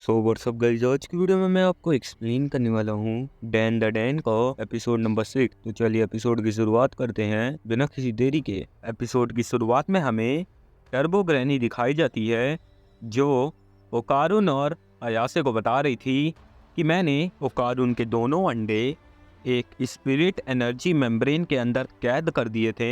WhatsApp guys, आज की video में मैं आपको एक्सप्लेन करने वाला हूँ डैन द डैन का एपिसोड नंबर 6। तो चलिए एपिसोड की शुरुआत करते हैं बिना किसी देरी के। एपिसोड की शुरुआत में हमें टर्बो ग्रैनी दिखाई जाती है जो ओकारुन और अयासे को बता रही थी कि मैंने ओकारुन के दोनों अंडे एक स्पिरिट एनर्जी मेम्ब्रेन के अंदर कैद कर दिए थे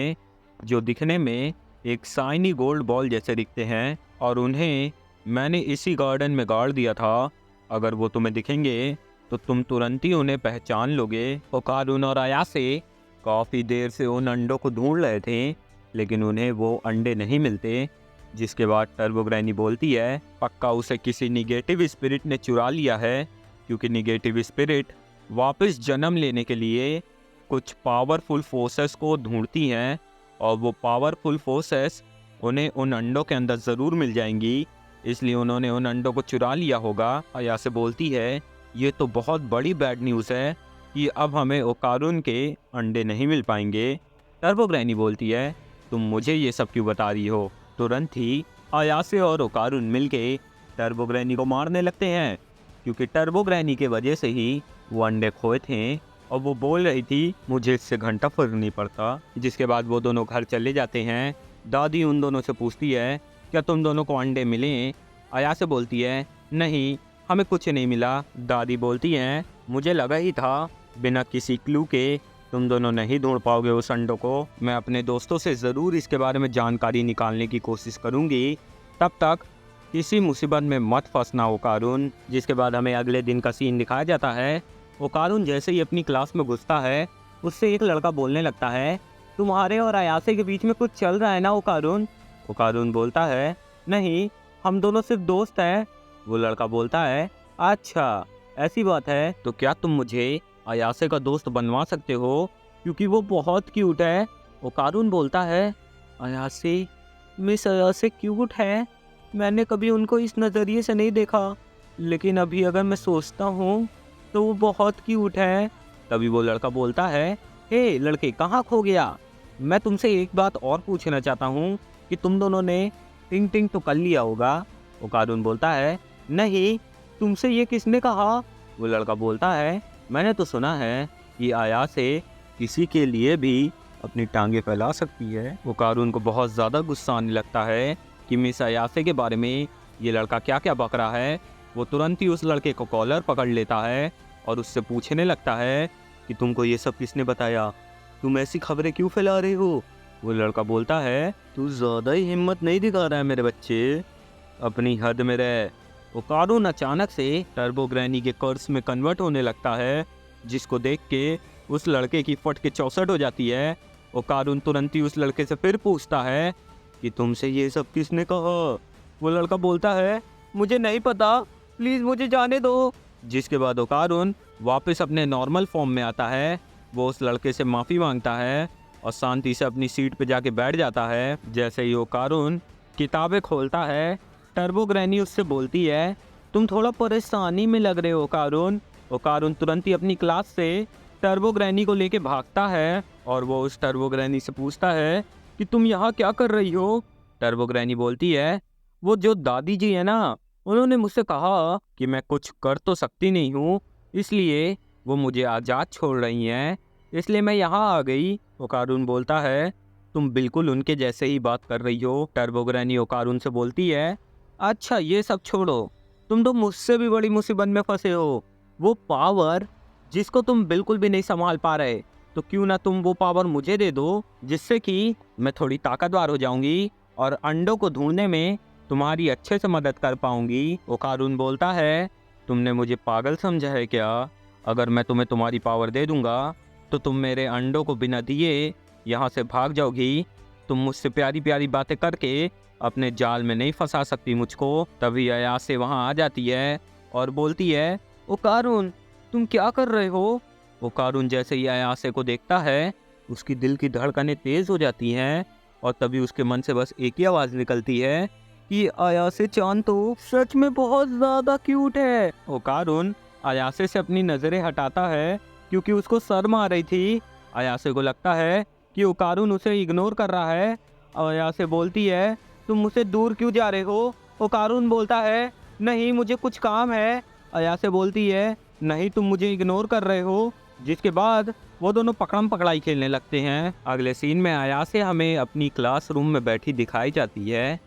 जो दिखने में एक शाइनी गोल्ड बॉल जैसे दिखते हैं, और उन्हें मैंने इसी गार्डन में गाड़ दिया था। अगर वो तुम्हें दिखेंगे तो तुम तुरंत ही उन्हें पहचान लोगे। ओकारुन और अयासे काफ़ी देर से उन अंडों को ढूंढ रहे थे लेकिन उन्हें वो अंडे नहीं मिलते। जिसके बाद टर्बो ग्रैनी बोलती है पक्का उसे किसी निगेटिव स्पिरिट ने चुरा लिया है, क्योंकि निगेटिव स्पिरिट वापस जन्म लेने के लिए कुछ पावरफुल फोर्सेस को ढूंढती हैं और वो पावरफुल फोर्सेस उन्हें उन अंडों के अंदर ज़रूर मिल जाएंगी, इसलिए उन्होंने उन अंडों को चुरा लिया होगा। अयासे बोलती है ये तो बहुत बड़ी बैड न्यूज़ है कि अब हमें ओकारुन के अंडे नहीं मिल पाएंगे। टर्बो ग्रैनी बोलती है तुम मुझे ये सब क्यों बता रही हो। तुरंत ही अयासे और ओकारुन मिलके टर्बो ग्रैनी को मारने लगते हैं, क्योंकि टर्बो ग्रैनी के वजह से ही वो अंडे खोए थे और वो बोल रही थी मुझे इससे घंटा फर्क नहीं पड़ता। जिसके बाद वो दोनों घर चले जाते हैं। दादी उन दोनों से पूछती है क्या तुम दोनों को अंडे मिले। अयासे बोलती है नहीं, हमें कुछ नहीं मिला। दादी बोलती हैं मुझे लगा ही था बिना किसी क्लू के तुम दोनों नहीं ढूंढ पाओगे उस अंडों को। मैं अपने दोस्तों से ज़रूर इसके बारे में जानकारी निकालने की कोशिश करूँगी। तब तक किसी मुसीबत में मत फंसना ओकारुन। जिसके बाद हमें अगले दिन का सीन दिखाया जाता है। ओकारुन जैसे ही अपनी क्लास में घुसता है उससे एक लड़का बोलने लगता है तुम्हारे और अयासे के बीच में कुछ चल रहा है ना ओकारुन। ओकारुन बोलता है नहीं, हम दोनों सिर्फ दोस्त हैं। वो लड़का बोलता है अच्छा ऐसी बात है तो क्या तुम मुझे अयासे का दोस्त बनवा सकते हो, क्योंकि वो बहुत क्यूट है। ओकारुन बोलता है अयासे, मिस अयासे क्यूट है, मैंने कभी उनको इस नज़रिए से नहीं देखा, लेकिन अभी अगर मैं सोचता हूँ तो वो बहुत क्यूट है। तभी वो लड़का बोलता है हे लड़के कहाँ खो गया, मैं तुमसे एक बात और पूछना चाहता हूँ कि तुम दोनों ने टिंग टिंग तो कर लिया होगा। ओकारुन बोलता है नहीं, तुमसे ये किसने कहा। वो लड़का बोलता है मैंने तो सुना है कि अयासे किसी के लिए भी अपनी टांगे फैला सकती है। ओकारुन को बहुत ज़्यादा गुस्सा आने लगता है कि मिस अयासे के बारे में ये लड़का क्या क्या बक रहा है। वो तुरंत ही उस लड़के को कॉलर पकड़ लेता है और उससे पूछने लगता है कि तुमको ये सब किसने बताया, तुम ऐसी खबरें क्यों फैला रहे हो। वो लड़का बोलता है तू ज़्यादा ही हिम्मत नहीं दिखा रहा है मेरे बच्चे, अपनी हद में रह। ओकारुन अचानक से टर्बो ग्रैनी के कर्स में कन्वर्ट होने लगता है, जिसको देख के उस लड़के की फट के चौसट हो जाती है। ओकारुन तुरंत ही उस लड़के से फिर पूछता है कि तुमसे ये सब किसने कहा। वो लड़का बोलता है मुझे नहीं पता, प्लीज़ मुझे जाने दो। जिसके बाद ओकारुन वापस अपने नॉर्मल फॉर्म में आता है। वो उस लड़के से माफ़ी मांगता है और शांति से अपनी सीट पे जाके बैठ जाता है। जैसे ही ओकारुन किताबें खोलता है, टर्बो ग्रैनी उससे बोलती है तुम थोड़ा परेशानी में लग रहे हो ओकारुन। ओकारुन तुरंत ही अपनी क्लास से टर्बो ग्रैनी को लेके भागता है और वो उस टर्बो ग्रैनी से पूछता है कि तुम यहाँ क्या कर रही हो। टर्बो ग्रैनी बोलती है वो जो दादी जी है ना, उन्होंने मुझसे कहा कि मैं कुछ कर तो सकती नहीं हूँ, इसलिए वो मुझे आज़ाद छोड़ रही हैं, इसलिए मैं यहाँ आ गई। ओकारुन बोलता है तुम बिल्कुल उनके जैसे ही बात कर रही हो। टर्बो ग्रैनी ओकारुन से बोलती है अच्छा ये सब छोड़ो, तुम तो मुझसे भी बड़ी मुसीबत में फंसे हो। वो पावर जिसको तुम बिल्कुल भी नहीं संभाल पा रहे, तो क्यों ना तुम वो पावर मुझे दे दो, जिससे कि मैं थोड़ी ताकतवर हो जाऊंगी और अंडों को ढूंढने में तुम्हारी अच्छे से मदद कर पाऊंगी। ओकारुन बोलता है तुमने मुझे पागल समझा है क्या, अगर मैं तुम्हें तुम्हारी पावर दे दूंगा तो तुम मेरे अंडों को बिना दिए यहाँ से भाग जाओगी। तुम मुझसे प्यारी प्यारी बातें करके अपने जाल में नहीं फंसा सकती मुझको। तभी अयासे वहाँ आ जाती है और बोलती है ओकारुन तुम क्या कर रहे हो। ओकारुन जैसे ही अयासे को देखता है उसकी दिल की धड़कनें तेज हो जाती हैं और तभी उसके मन से बस एक ही आवाज़ निकलती है कि अयासे चान तो सच में बहुत ज़्यादा क्यूट है। ओकारुन अयासे से अपनी नज़रें हटाता है क्योंकि उसको शर्म आ रही थी। अयासे को लगता है कि ओकारुन उसे इग्नोर कर रहा है। अयासे बोलती है तुम मुझसे दूर क्यों जा रहे हो। ओकारुन बोलता है नहीं मुझे कुछ काम है। अयासे बोलती है, नहीं तुम मुझे इग्नोर कर रहे हो। जिसके बाद वो दोनों पकड़म पकड़ाई खेलने लगते हैं। अगले सीन में अयासे हमें अपनी क्लासरूम में बैठी दिखाई जाती है।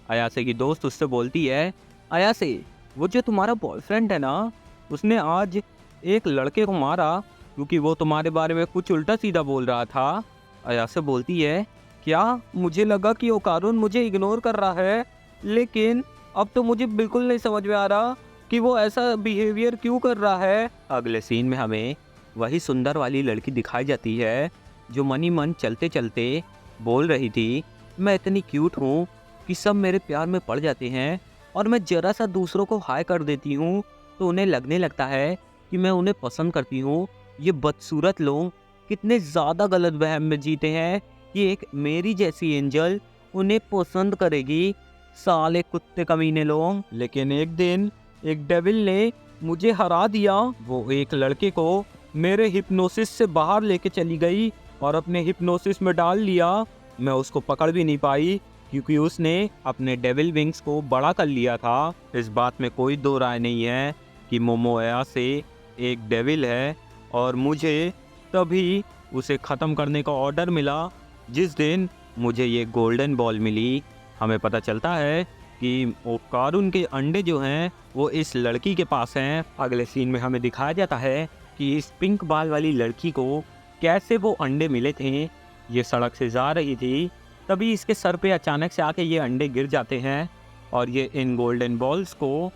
अयासे की दोस्त उससे बोलती है, अयासे वो जो तुम्हारा बॉयफ्रेंड है ना, उसने आज एक लड़के को मारा क्योंकि वो तुम्हारे बारे में कुछ उल्टा सीधा बोल रहा था। अयासे बोलती है, क्या? मुझे लगा कि ओकारुन मुझे इग्नोर कर रहा है, लेकिन अब तो मुझे बिल्कुल नहीं समझ में आ रहा कि वो ऐसा बिहेवियर क्यों कर रहा है। अगले सीन में हमें वही सुंदर वाली लड़की दिखाई जाती है जो मनी मन चलते चलते बोल रही थी, मैं इतनी क्यूट हूँ कि सब मेरे प्यार में पड़ जाते हैं और मैं जरा सा दूसरों को हाय कर देती हूँ तो उन्हें लगने लगता है कि मैं उन्हें पसंद करती हूँ। ये बदसूरत लोग कितने ज़्यादा गलत वहम में जीते हैं कि एक मेरी जैसी एंजल उन्हें पसंद करेगी। साले कुत्ते कमीने लोग। लेकिन एक दिन एक डेविल ने मुझे हरा दिया। वो एक लड़के को मेरे हिप्नोसिस से बाहर लेके चली गई और अपने हिप्नोसिस में डाल लिया। मैं उसको पकड़ भी नहीं पाई क्योंकि उसने अपने डेविल विंग्स को बड़ा कर लिया था। इस बात में कोई दो राय नहीं है कि मोमो अयासे एक डेविल है और मुझे तभी उसे ख़त्म करने का ऑर्डर मिला जिस दिन मुझे ये गोल्डन बॉल मिली। हमें पता चलता है कि ओकारुन के अंडे जो हैं वो इस लड़की के पास हैं। अगले सीन में हमें दिखाया जाता है कि इस पिंक बाल वाली लड़की को कैसे वो अंडे मिले थे। ये सड़क से जा रही थी, तभी इसके सर पे अचानक से आके ये अंडे गिर जाते हैं और ये इन गोल्डन बॉल्स को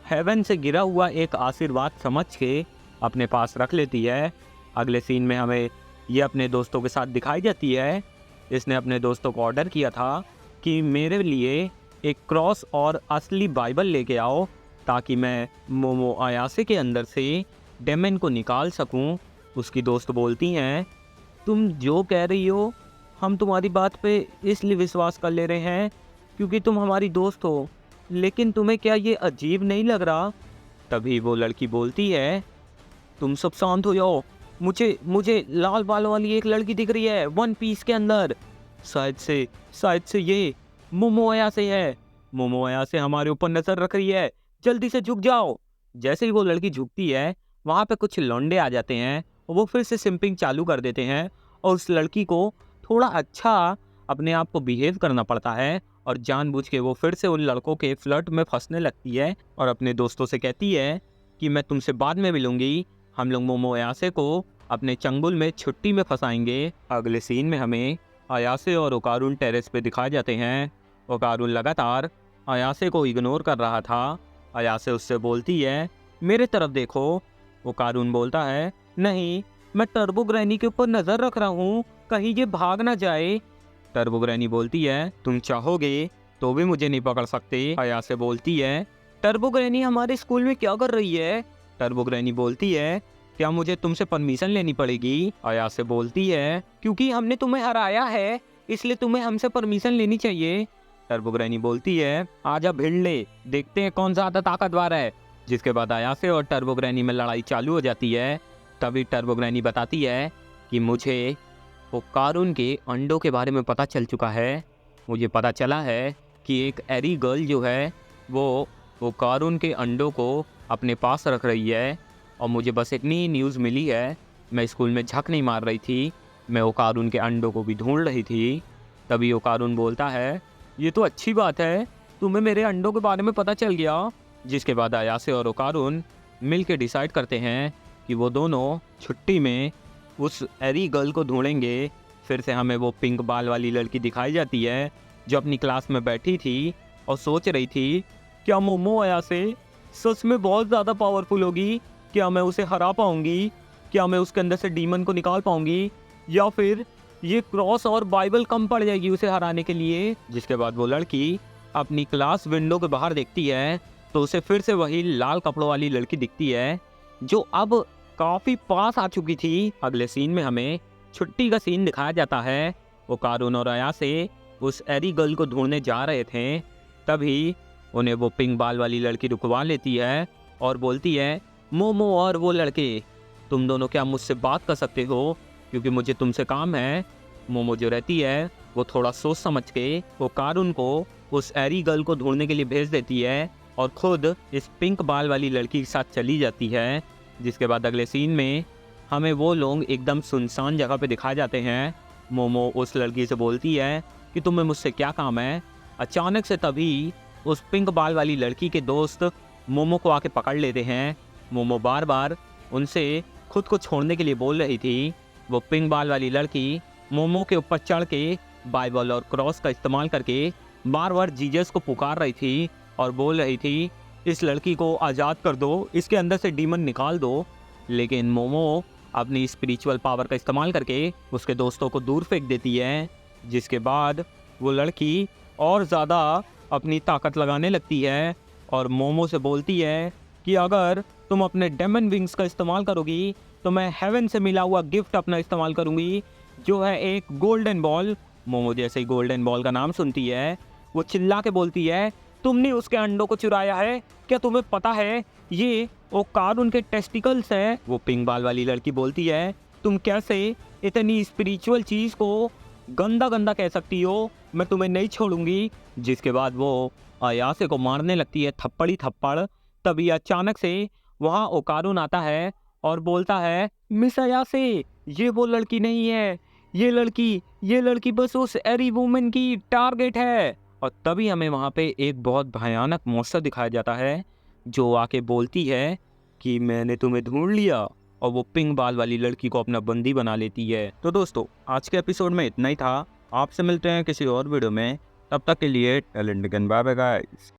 हेवन से गिरा हुआ एक आशीर्वाद समझ के अपने पास रख लेती है। अगले सीन में हमें ये अपने दोस्तों के साथ दिखाई जाती है। इसने अपने दोस्तों को ऑर्डर किया था कि मेरे लिए एक क्रॉस और असली बाइबल लेके आओ ताकि मैं मोमो अयासे के अंदर से डेमन को निकाल सकूं। उसकी दोस्त बोलती हैं, तुम जो कह रही हो हम तुम्हारी बात पे इसलिए विश्वास कर ले रहे हैं क्योंकि तुम हमारी दोस्त हो, लेकिन तुम्हें क्या ये अजीब नहीं लग रहा? तभी वो लड़की बोलती है, तुम सब शांत हो जाओ, मुझे लाल बालों वाली एक लड़की दिख रही है वन पीस के अंदर। शायद से ये मोमो अयासे है। मोमो अयासे हमारे ऊपर नजर रख रही है, जल्दी से झुक जाओ। जैसे ही वो लड़की झुकती है वहाँ पे कुछ लौंडे आ जाते हैं और वो फिर से सिंपिंग चालू कर देते हैं और उस लड़की को थोड़ा अच्छा अपने आप को बिहेव करना पड़ता है और जानबूझ के वो फिर से उन लड़कों के फ्लर्ट में फंसने लगती है और अपने दोस्तों से कहती है कि मैं तुमसे बाद में मिलूंगी, हम लोग मोमो अयासे को अपने चंगुल में छुट्टी में फंसाएंगे। अगले सीन में हमें अयासे और ओकारुन टेरेस पे दिखाए जाते हैं। ओकारुन लगातार अयासे को इग्नोर कर रहा था। अयासे उससे बोलती है, मेरे तरफ देखो। ओकारुन बोलता है, नहीं मैं टर्बो ग्रैनी के ऊपर नजर रख रहा हूँ, कहीं ये भाग ना जाए। टर्बो ग्रैनी बोलती है, तुम चाहोगे तो भी मुझे नहीं पकड़ सकते। अयासे बोलती है, टर्बो ग्रैनी हमारे स्कूल में क्या कर रही है? टर्बो ग्रैनी बोलती है, क्या मुझे तुमसे परमिशन लेनी पड़ेगी? अयासे बोलती है, क्योंकि हमने तुम्हें हराया है इसलिए तुम्हें हमसे परमिशन लेनी चाहिए। टर्बो ग्रैनी बोलती है, आजा भिड़ ले, देखते हैं कौन ज्यादा ताकतवर है। जिसके बाद अयासे और टर्बो ग्रैनी में लड़ाई चालू हो जाती है। तभी टर्बो ग्रैनी बताती है कि मुझे ओकारुन के अंडों के बारे में पता चल चुका है। मुझे पता चला है कि एक एरी गर्ल जो है वो ओकारुन के अंडों को अपने पास रख रही है और मुझे बस इतनी न्यूज़ मिली है। मैं स्कूल में झक नहीं मार रही थी, मैं ओकारुन के अंडों को भी ढूंढ रही थी। तभी ओकारुन बोलता है, ये तो अच्छी बात है, तुम्हें मेरे अंडों के बारे में पता चल गया। जिसके बाद अयासे और ओकारुन मिल के डिसाइड करते हैं कि वो दोनों छुट्टी में उस एरी गर्ल को ढूंढेंगे। फिर से हमें वो पिंक बाल वाली लड़की दिखाई जाती है जो अपनी क्लास में बैठी थी और सोच रही थी, क्या मोमो अयासे सच में बहुत ज़्यादा पावरफुल होगी? क्या मैं उसे हरा पाऊंगी? क्या मैं उसके अंदर से डीमन को निकाल पाऊंगी? या फिर ये क्रॉस और बाइबल कम पड़ जाएगी उसे हराने के लिए? जिसके बाद वो लड़की अपनी क्लास विंडो के बाहर देखती है तो उसे फिर से वही लाल कपड़ों वाली लड़की दिखती है जो अब काफ़ी पास आ चुकी थी। अगले सीन में हमें छुट्टी का सीन दिखाया जाता है। ओकारुन और अयासे उस एरी गर्ल को ढूंढने जा रहे थे। तभी उन्हें वो पिंक बाल वाली लड़की रुकवा लेती है और बोलती है, मोमो और वो लड़के, तुम दोनों क्या मुझसे बात कर सकते हो? क्योंकि मुझे तुमसे काम है। मोमो जो रहती है वो थोड़ा सोच समझ के ओकारुन को उस एरी गर्ल को ढूंढने के लिए भेज देती है और खुद इस पिंक बाल वाली लड़की के साथ चली जाती है। जिसके बाद अगले सीन में हमें वो लोग एकदम सुनसान जगह पे दिखाए जाते हैं। मोमो उस लड़की से बोलती है कि तुम्हें मुझसे क्या काम है। अचानक से तभी उस पिंक बाल वाली लड़की के दोस्त मोमो को आके पकड़ लेते हैं। मोमो बार बार उनसे खुद को छोड़ने के लिए बोल रही थी। वो पिंक बाल वाली लड़की मोमो के ऊपर चढ़ के बाइबल और क्रॉस का इस्तेमाल करके बार बार जीसस को पुकार रही थी और बोल रही थी इस लड़की को आज़ाद कर दो, इसके अंदर से डीमन निकाल दो। लेकिन मोमो अपनी स्पिरिचुअल पावर का इस्तेमाल करके उसके दोस्तों को दूर फेंक देती है। जिसके बाद वो लड़की और ज़्यादा अपनी ताकत लगाने लगती है और मोमो से बोलती है कि अगर तुम अपने डेमन विंग्स का इस्तेमाल करोगी तो मैं हेवन से मिला हुआ गिफ्ट अपना इस्तेमाल करूँगी, जो है एक गोल्डन बॉल। मोमो जैसे ही गोल्डन बॉल का नाम सुनती है वो चिल्ला के बोलती है तुमने उसके अंडों को चुराया है, क्या तुम्हें पता है ये वो कार्टून के टेस्टिकल्स हैं। वो पिंक बाल वाली लड़की बोलती है तुम कैसे इतनी स्पिरिचुअल चीज़ को गंदा गंदा कह सकती हो, मैं तुम्हें नहीं छोड़ूंगी। जिसके बाद वो अयासे को मारने लगती है थप्पड़ ही थप्पड़। तभी अचानक से वहाँ ओकारून आता है और बोलता है मिस अयासे ये वो लड़की नहीं है, ये लड़की बस उस एरी वुमन की टारगेट है। और तभी हमें वहाँ पे एक बहुत भयानक मॉन्स्टर दिखाया जाता है जो आके बोलती है कि मैंने तुम्हें ढूंढ लिया, और वो पिंक बाल वाली लड़की को अपना बंदी बना लेती है। तो दोस्तों आज के एपिसोड में इतना ही था। आपसे मिलते हैं किसी और वीडियो में, तब तक के लिए टैलेंट बाय बाय गाइस।